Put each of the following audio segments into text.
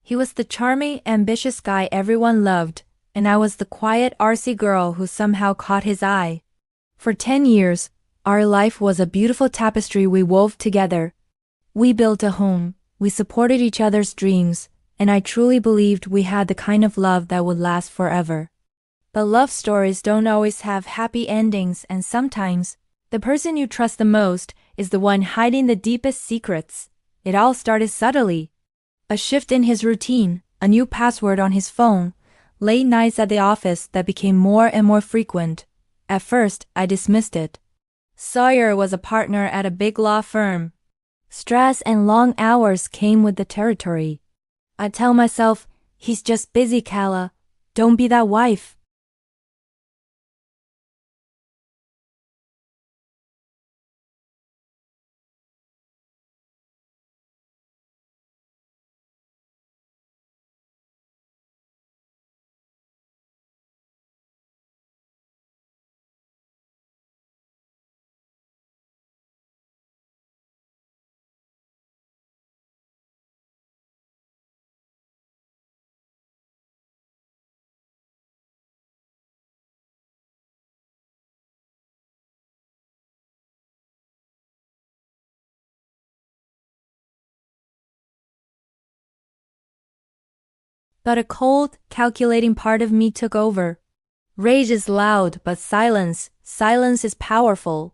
He was the charming, ambitious guy everyone loved, and I was the quiet, artsy girl who somehow caught his eye. For 10 years, our life was a beautiful tapestry we wove together. We built a home, we supported each other's dreams, and I truly believed we had the kind of love that would last forever. But love stories don't always have happy endings, and sometimes, the person you trust the most is the one hiding the deepest secrets. It all started subtly. A shift in his routine, a new password on his phone, late nights at the office that became more and more frequent. At first, I dismissed it. Sawyer was a partner at a big law firm. Stress and long hours came with the territory. I'd tell myself, he's just busy, Kala. Don't be that wife. But a cold, calculating part of me took over. Rage is loud, but silence is powerful.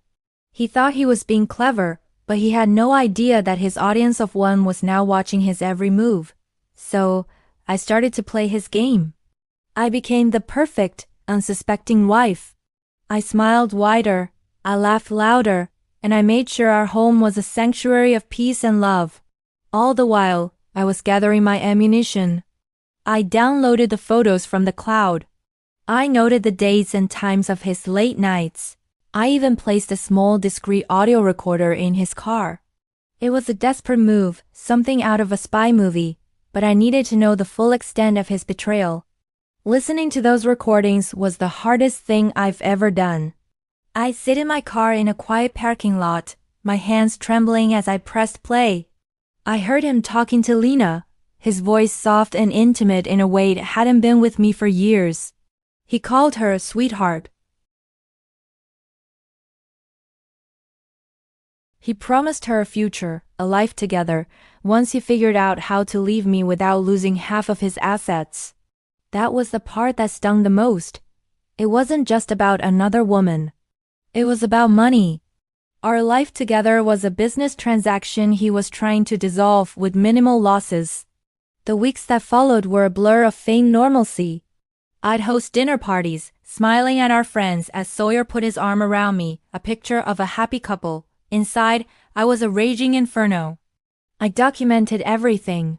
He thought he was being clever, but he had no idea that his audience of one was now watching his every move. So, I started to play his game. I became the perfect, unsuspecting wife. I smiled wider, I laughed louder, and I made sure our home was a sanctuary of peace and love. All the while, I was gathering my ammunition. I downloaded the photos from the cloud. I noted the dates and times of his late nights. I even placed a small discreet audio recorder in his car. It was a desperate move, something out of a spy movie, but I needed to know the full extent of his betrayal. Listening to those recordings was the hardest thing I've ever done. I sit in my car in a quiet parking lot, my hands trembling as I pressed play. I heard him talking to Lena, his voice soft and intimate in a way it hadn't been with me for years. He called her a sweetheart. He promised her a future, a life together, once he figured out how to leave me without losing half of his assets. That was the part that stung the most. It wasn't just about another woman. It was about money. Our life together was a business transaction he was trying to dissolve with minimal losses. The weeks that followed were a blur of feigned normalcy. I'd host dinner parties, smiling at our friends as Sawyer put his arm around me, a picture of a happy couple. Inside, I was a raging inferno. I documented everything.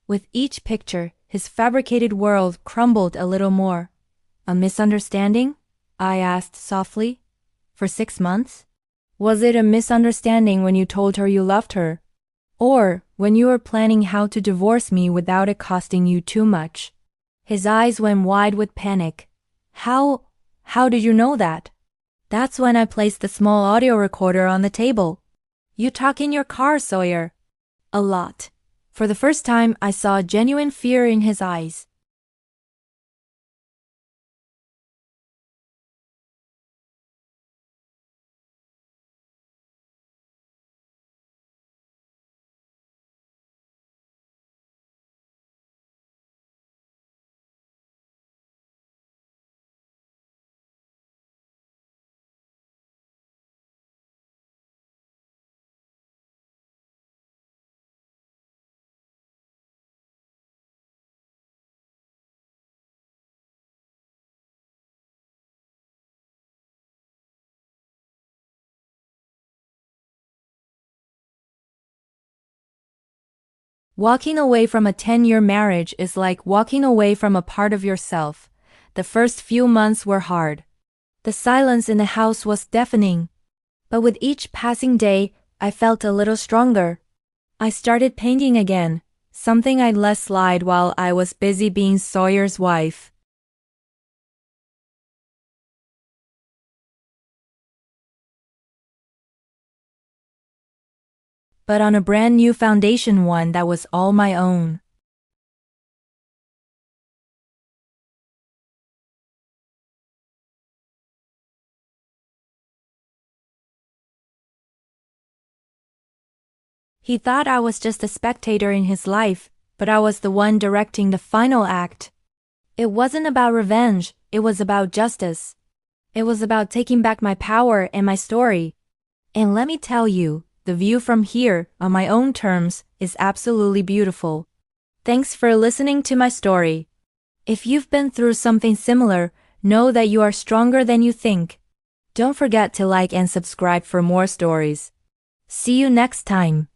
With each picture, his fabricated world crumbled a little more. A misunderstanding? I asked softly. For 6 months? Was it a misunderstanding when you told her you loved her? Or when you were planning how to divorce me without it costing you too much? His eyes went wide with panic. How did you know that? That's when I placed the small audio recorder on the table. You talk in your car, Sawyer. A lot. For the first time, I saw genuine fear in his eyes. Walking away from a 10-year marriage is like walking away from a part of yourself. The first few months were hard. The silence in the house was deafening. But with each passing day, I felt a little stronger. I started painting again, something I'd let slide while I was busy being Sawyer's wife. But on a brand new foundation, one that was all my own. He thought I was just a spectator in his life, but I was the one directing the final act. It wasn't about revenge, it was about justice. It was about taking back my power and my story. And let me tell you, the view from here, on my own terms, is absolutely beautiful. Thanks for listening to my story. If you've been through something similar, know that you are stronger than you think. Don't forget to like and subscribe for more stories. See you next time.